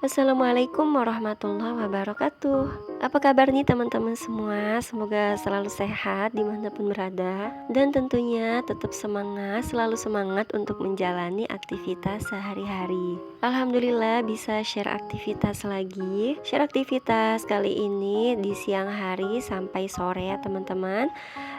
Assalamualaikum warahmatullahi wabarakatuh. Apa kabar nih teman-teman semua? Semoga selalu sehat dimanapun berada. Dan tentunya tetap semangat, selalu semangat untuk menjalani aktivitas sehari-hari. Alhamdulillah bisa share aktivitas lagi. Share aktivitas kali ini di siang hari sampai sore ya teman-teman.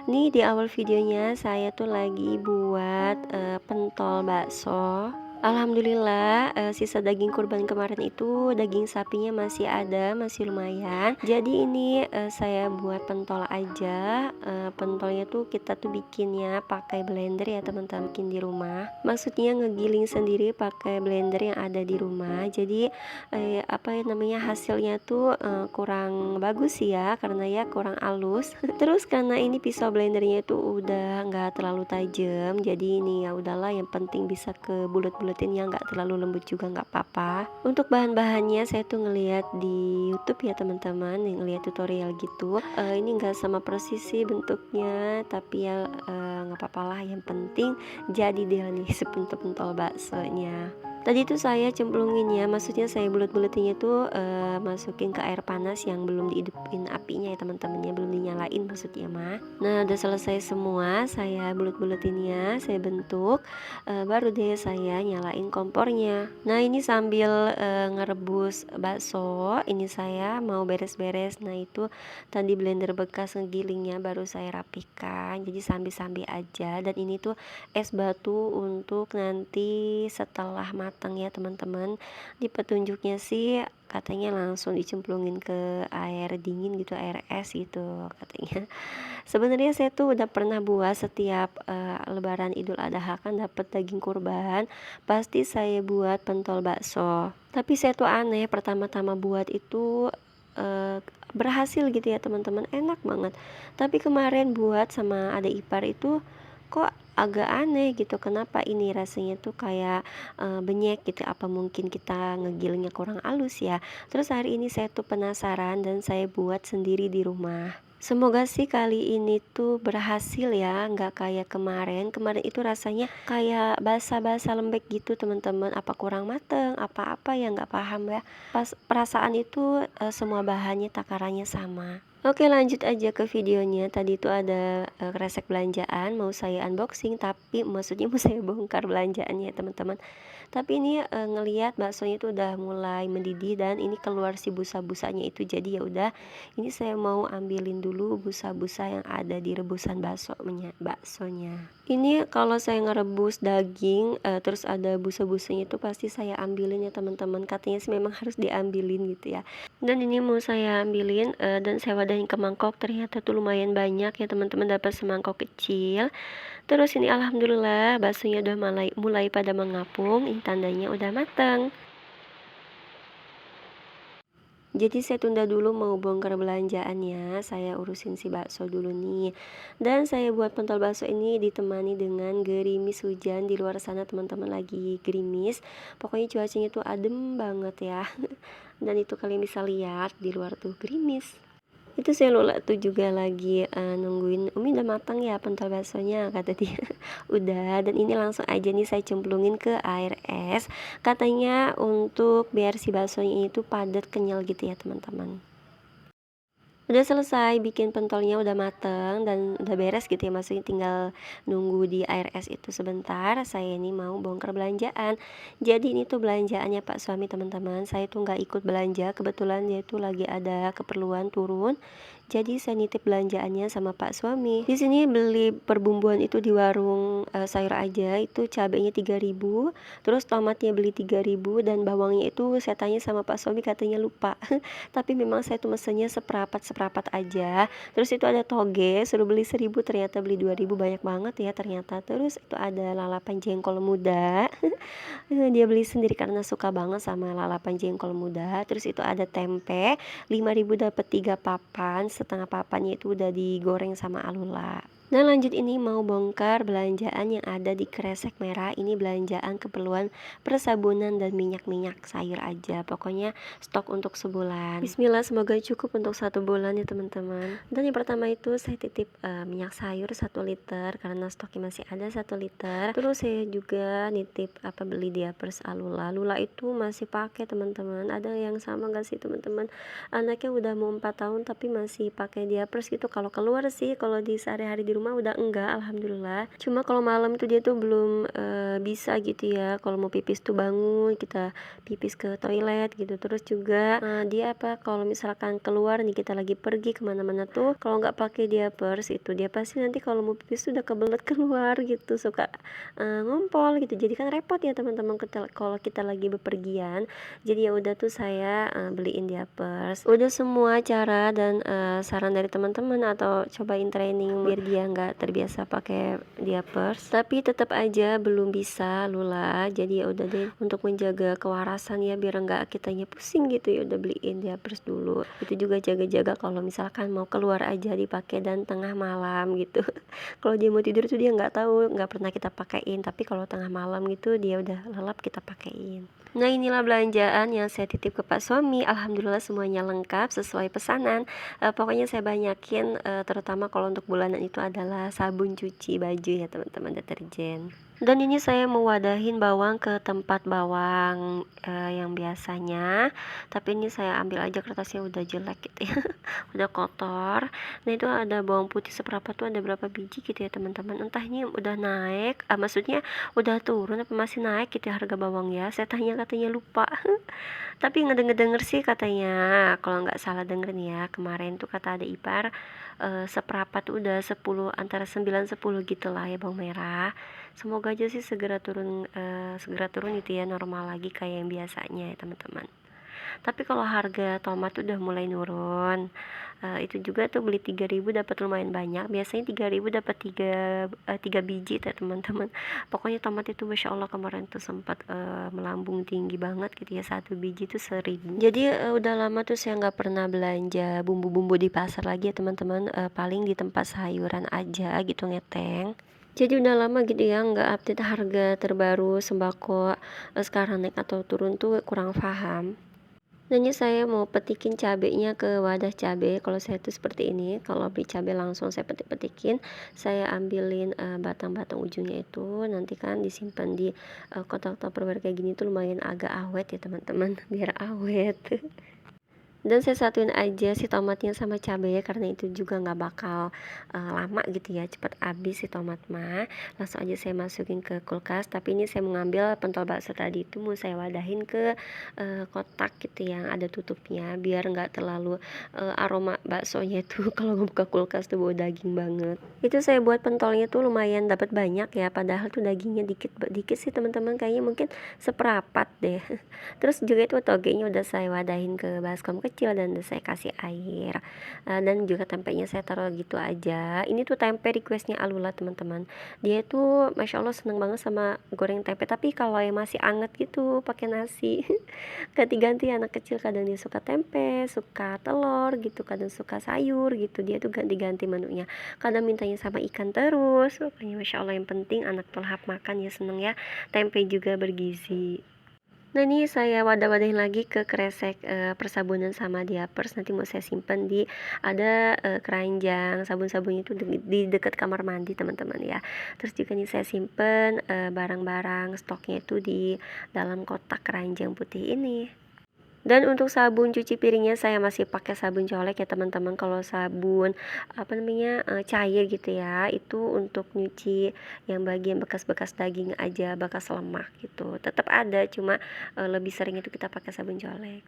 Nih di awal videonya saya tuh lagi buat pentol bakso. Alhamdulillah, sisa daging kurban kemarin itu daging sapinya masih ada, masih lumayan. Jadi ini, saya buat pentol aja. Pentolnya tuh kita tuh bikinnya pakai blender ya teman-teman, bikin di rumah. Maksudnya ngegiling sendiri pakai blender yang ada di rumah. Jadi, apa ya namanya, hasilnya tuh, kurang bagus sih ya, karena ya kurang halus. Terus karena ini pisau blendernya itu udah nggak terlalu tajam, jadi ini ya udahlah, yang penting bisa ke bulet-buletin ya, nggak terlalu lembut juga nggak apa-apa. Untuk bahan-bahannya saya tuh ngeliat di YouTube ya teman-teman, yang ngeliat tutorial gitu. Ini nggak sama persis sih bentuknya, tapi ya nggak apa-apa lah, yang penting jadi deh nih sepentol-pentol baksonya. Tadi tuh saya cemplunginnya, maksudnya saya bulet-buletinnya tuh masukin ke air panas yang belum dihidupin apinya ya teman-temannya, belum dinyalain maksudnya mah. Nah udah selesai semua, saya bulet-buletinnya, saya bentuk, baru deh saya nyalain kompornya. Nah ini sambil ngerebus bakso, ini saya mau beres-beres. Nah itu tadi blender bekas ngegilingnya baru saya rapikan, jadi sambil-sambil aja. Dan ini tuh es batu untuk nanti setelah matang ya teman-teman. Di petunjuknya sih katanya langsung dicemplungin ke air dingin gitu, air es gitu katanya. Sebenarnya saya tuh udah pernah buat setiap Lebaran Idul Adha kan dapat daging kurban, pasti saya buat pentol bakso. Tapi saya tuh aneh, pertama-tama buat itu eh, berhasil gitu ya teman-teman, enak banget. Tapi kemarin buat sama adik ipar itu kok agak aneh gitu, kenapa ini rasanya tuh kayak benyek gitu, apa mungkin kita ngegilingnya kurang halus ya. Terus hari ini saya tuh penasaran dan saya buat sendiri di rumah. Semoga sih kali ini tuh berhasil ya, nggak kayak kemarin. Kemarin itu rasanya kayak basah-basah lembek gitu teman-teman, apa kurang mateng, apa-apa ya nggak paham ya. Pas perasaan itu semua bahannya takarannya sama. Oke lanjut aja ke videonya. Tadi itu ada kresek belanjaan mau saya unboxing, tapi maksudnya mau saya bongkar belanjaannya ya teman-teman. Tapi ini ngelihat baksonya itu udah mulai mendidih dan ini keluar si busa-busanya itu, jadi ya udah ini saya mau ambilin dulu busa-busa yang ada di rebusan baksonya. Ini kalau saya ngerebus daging terus ada busa-busanya itu pasti saya ambilin ya teman-teman. Katanya sih memang harus diambilin gitu ya. Dan ini mau saya ambilin dan saya wadahin ke mangkok, ternyata tuh lumayan banyak ya teman-teman, dapat semangkok kecil. Terus ini alhamdulillah baksonya udah mulai pada mengapung, ini tandanya udah matang. Jadi saya tunda dulu mau bongkar belanjaannya, saya urusin si bakso dulu nih. Dan saya buat pentol bakso ini ditemani dengan gerimis hujan di luar sana teman-teman, lagi gerimis. Pokoknya cuacanya tuh adem banget ya. Dan itu kalian bisa lihat di luar tuh gerimis. Itu si Lula tuh juga lagi nungguin, "Umi udah matang ya pentol baksonya?" kata dia. Udah, dan ini langsung aja nih saya cemplungin ke air es. Katanya untuk biar si baksonya itu padat, kenyal gitu ya teman-teman. Udah selesai bikin pentolnya, udah mateng dan udah beres gitu ya, maksudnya tinggal nunggu di air es itu sebentar. Saya ini mau bongkar belanjaan. Jadi ini tuh belanjaannya Pak suami teman-teman. Saya tuh nggak ikut belanja, kebetulan dia tuh lagi ada keperluan turun. Jadi saya nitip belanjaannya sama Pak suami. Di sini beli perbumbuan itu di warung sayur aja, itu cabenya 3.000, terus tomatnya beli 3.000 dan bawangnya itu saya tanya sama Pak suami katanya lupa. Tapi memang saya tuh mesennya seprapat aja. Terus itu ada toge, suruh beli 1.000, ternyata beli 2.000, banyak banget ya ternyata. Terus itu ada lalapan jengkol muda. Dia beli sendiri karena suka banget sama lalapan jengkol muda. Terus itu ada tempe, 5.000 dapat 3 papan, setengah papannya itu udah digoreng sama alula. Nah lanjut ini mau bongkar belanjaan yang ada di kresek merah. Ini belanjaan keperluan persabunan dan minyak-minyak sayur aja. Pokoknya stok untuk sebulan. Bismillah, semoga cukup untuk 1 bulan ya teman-teman. Dan yang pertama itu saya titip minyak sayur 1 liter karena stoknya masih ada 1 liter. Terus saya juga nitip beli diapers Alula. Lula itu masih pakai teman-teman. Ada yang sama gak sih teman-teman? Anaknya udah mau 4 tahun tapi masih pakai diapers gitu. Kalau keluar sih, kalau di sehari-hari di rumah udah enggak, alhamdulillah. Cuma kalau malam tuh dia tuh belum bisa gitu ya. Kalau mau pipis tuh bangun, kita pipis ke toilet gitu. Terus juga dia kalau misalkan keluar nih, kita lagi pergi kemana-mana tuh, kalau nggak pakai diapers itu dia pasti nanti kalau mau pipis tuh udah kebelet keluar gitu, suka ngompol gitu. Jadi kan repot ya teman-teman kalau kita lagi bepergian. Jadi ya udah tuh saya beliin diapers. Udah semua cara dan saran dari teman-teman atau cobain training biar dia nggak terbiasa pakai diapers, tapi tetap aja belum bisa Lula. Jadi ya udah deh, untuk menjaga kewarasan ya biar nggak kitanya pusing gitu, ya udah beliin diapers dulu. Itu juga jaga-jaga kalau misalkan mau keluar aja dipakai dan tengah malam gitu. Kalau dia mau tidur tuh dia nggak tahu, nggak pernah kita pakein, tapi kalau tengah malam gitu dia udah lelap kita pakein. Nah inilah belanjaan yang saya titip ke Pak suami. Alhamdulillah semuanya lengkap sesuai pesanan. Pokoknya saya banyakin, terutama kalau untuk bulanan itu adalah sabun cuci baju ya teman-teman, deterjen. Dan ini saya mewadahin bawang ke tempat bawang yang biasanya, tapi ini saya ambil aja kertasnya udah jelek gitu ya, udah kotor. Nah itu ada bawang putih seberapa tuh, ada berapa biji gitu ya teman-teman. Entah ini udah naik, maksudnya udah turun apa masih naik gitu ya harga bawang ya. Saya tanya katanya lupa. Tapi ngedenger sih katanya, kalau nggak salah denger nih ya, kemarin tuh kata ada ipar seperempat tuh udah 10, antara 9-10 gitu lah ya bawang merah. Semoga aja sih segera turun gitu ya, normal lagi kayak yang biasanya ya teman-teman. Tapi kalau harga tomat tuh udah mulai nurun. Itu juga tuh beli 3.000 dapat lumayan banyak. Biasanya 3.000 dapat 3 biji tuh teman-teman. Pokoknya tomat itu Masya Allah kemarin tuh sempat melambung tinggi banget gitu ya. 1 biji tuh 1.000. Jadi udah lama tuh saya nggak pernah belanja bumbu-bumbu di pasar lagi ya teman-teman. Paling di tempat sayuran aja gitu ngeteng. Jadi udah lama gitu ya nggak update harga terbaru sembako sekarang naik atau turun tuh kurang paham. Nah ini saya mau petikin cabenya ke wadah cabe. Kalau saya tuh seperti ini, kalau beli cabe langsung saya petik-petikin, saya ambilin batang-batang ujungnya itu, nanti kan disimpan di kotak tupperware kayak gini tuh lumayan agak awet ya teman-teman, biar awet. Dan saya satuin aja si tomatnya sama cabai ya, karena itu juga nggak bakal lama gitu ya, cepat habis si tomat mah. Langsung aja saya masukin ke kulkas. Tapi ini saya mengambil pentol bakso tadi itu mau saya wadahin ke kotak gitu yang ada tutupnya, biar nggak terlalu aroma baksonya itu kalau ngebuka kulkas tuh bau daging banget. Itu saya buat pentolnya tuh lumayan dapat banyak ya, padahal tuh dagingnya dikit dikit sih teman-teman, kayaknya mungkin seperapat deh. Terus juga itu togenya udah saya wadahin ke baskom kecil dan udah saya kasih air. Dan juga tempenya saya taruh gitu aja. Ini tuh tempe requestnya Alula teman-teman. Dia tuh Masya Allah seneng banget sama goreng tempe, tapi kalau yang masih anget gitu pakai nasi. Ganti-ganti, anak kecil kadang dia suka tempe, suka telur gitu, kadang suka sayur gitu. Dia tuh ganti-ganti menunya. Kadang mintanya sama ikan terus. Pokoknya Masya Allah yang penting anak tuh lahap makan ya, seneng ya. Tempe juga bergizi. Nah ini saya wadah-wadahin lagi ke kresek persabunan sama diapers. Nanti mau saya simpen di ada keranjang sabun-sabunnya itu di dekat kamar mandi teman-teman ya. Terus juga nih saya simpen barang-barang stoknya itu di dalam kotak keranjang putih ini. Dan untuk sabun cuci piringnya saya masih pakai sabun colek ya teman-teman. Kalau sabun cair gitu ya, itu untuk nyuci yang bagian bekas-bekas daging aja, bekas lemak gitu. Tetap ada, cuma lebih sering itu kita pakai sabun colek.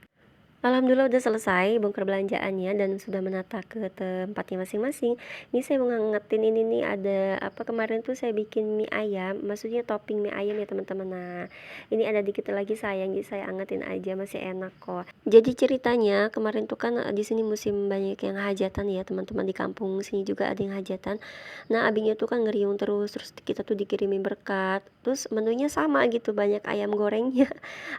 Alhamdulillah udah selesai bongkar belanjaannya dan sudah menata ke tempatnya masing-masing. Ini saya mau ngangetin ini nih, ada kemarin tuh saya bikin mie ayam, maksudnya topping mie ayam ya teman-teman. Nah, ini ada dikit lagi sayang, jadi saya angetin aja, masih enak kok. Jadi ceritanya kemarin tuh kan di sini musim banyak yang hajatan ya teman-teman, di kampung sini juga ada yang hajatan. Nah, abinya tuh kan ngeriung terus kita tuh dikirimin berkat. Terus menunya sama gitu, banyak ayam gorengnya.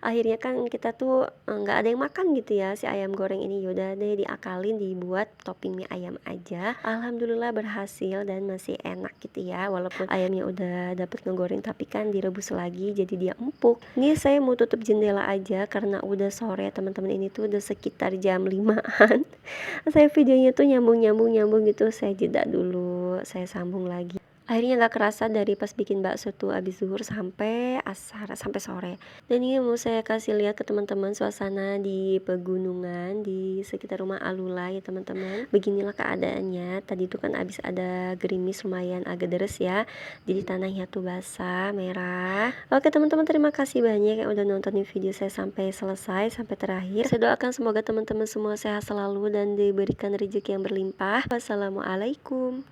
Akhirnya kan kita tuh nggak ada yang makan gitu gitu ya si ayam goreng ini. Yaudah deh diakalin dibuat topping mie ayam aja. Alhamdulillah berhasil dan masih enak gitu ya, walaupun ayamnya udah dapet ngegoreng tapi kan direbus lagi jadi dia empuk. Ini saya mau tutup jendela aja karena udah sore teman-teman, ini tuh udah sekitar jam 5-an. Saya videonya tuh nyambung gitu, saya jeda dulu, saya sambung lagi. Akhirnya nggak kerasa dari pas bikin bakso tuh abis zuhur sampai asar, sampai sore. Dan ini mau saya kasih lihat ke teman-teman suasana di pegunungan di sekitar rumah Alula ya teman-teman. Beginilah keadaannya. Tadi tuh kan abis ada gerimis lumayan agak deres ya. Jadi tanahnya tuh basah, merah. Oke teman-teman, terima kasih banyak yang udah nontonin video saya sampai selesai, sampai terakhir. Saya doakan semoga teman-teman semua sehat selalu dan diberikan rezeki yang berlimpah. Wassalamualaikum.